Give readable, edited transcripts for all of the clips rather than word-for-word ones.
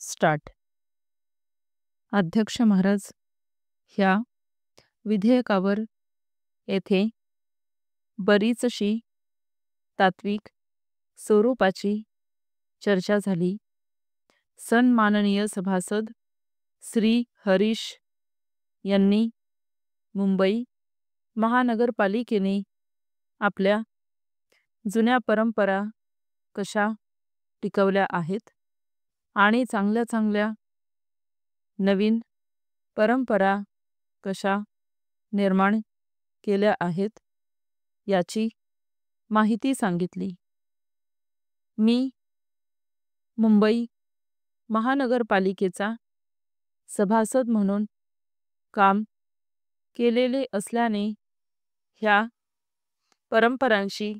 Start. अध्यक्ष महाराज, ह्या विधेयकावर येथे बरीचशी तात्विक स्वरूपाची चर्चा झाली. सन्माननीय सभासद श्री हरीश यांनी मुंबई महानगरपालिकेने आपल्या जुन्या परंपरा कशा टिकवल्या आहेत आणि चांगल्या चांगल्या नवीन परंपरा कशा निर्माण केल्या आहेत याची माहिती सांगितली. मी मुंबई महानगरपालिकेचा सभासद म्हणून काम केलेले असल्याने ह्या परंपरांशी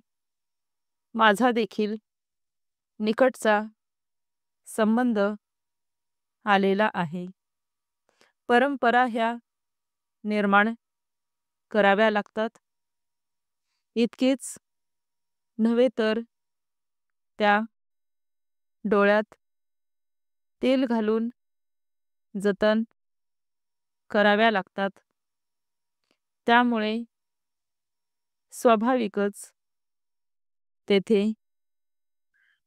माझा देखील निकटचा संबंध आलेला आहे. परंपरा ह्या निर्माण कराव्या लागतात. इतकेच नव्हे तर त्या डोळ्यात तेल घालून जतन कराव्या लागतात. त्यामुळे स्वाभाविकच तेथे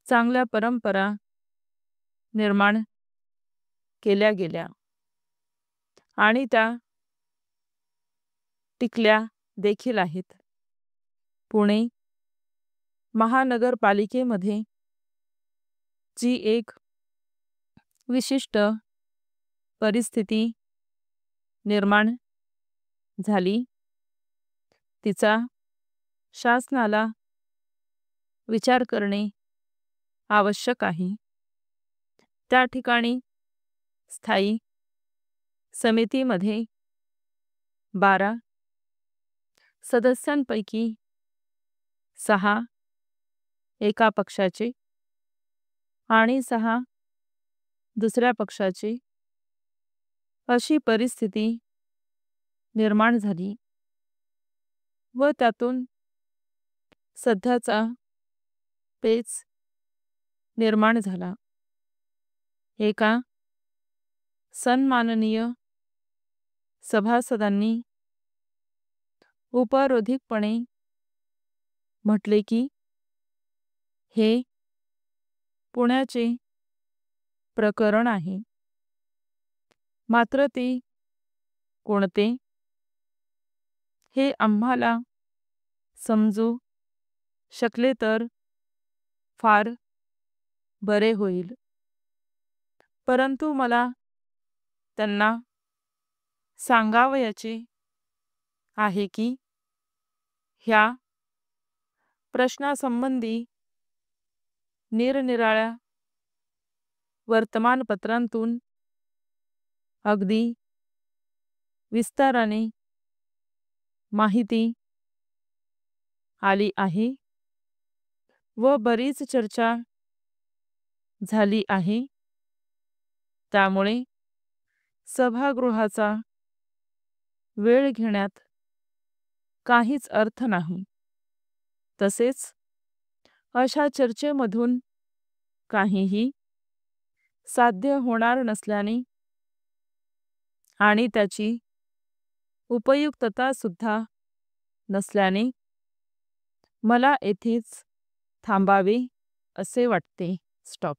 चांगल्या परंपरा निर्माण केल्या गेल्या आणि त्या टिकल्या देखील आहेत. पुणे महानगरपालिकेमध्ये जी एक विशिष्ट परिस्थिती निर्माण झाली तिचा शासनाला विचार करणे आवश्यक आहे. त्या ठिकाणी स्थायी समितीमध्ये 12 सदस्यांपैकी 6 एका पक्षाचे आणि 6 दुसऱ्या पक्षाचे अशी परिस्थिती निर्माण झाली व त्यातून सध्याचा पेच निर्माण झाला. एका सन्माननीय सभासदांनी उपरोधिकपणे म्हटले की हे पुण्याचे प्रकरण आहे. मात्र ते कोणते हे आम्हाला समजू शकले तर फार बरे होईल. परंतु मला त्यांना सांगावयाचे आहे की ह्या प्रश्नासंबंधी निरनिराळ्या वर्तमानपत्रांतून अगदी विस्ताराने माहिती आली आहे व बरीच चर्चा झाली आहे. त्यामुळे सभागृहाचा वेळ घेण्यात काहीच अर्थ नाही. तसेच अशा चर्चेमधून काहीही साध्य होणार नसल्याने आणि त्याची उपयुक्तता सुद्धा नसल्याने मला येथेच थांबावे असे वाटते. स्टॉप.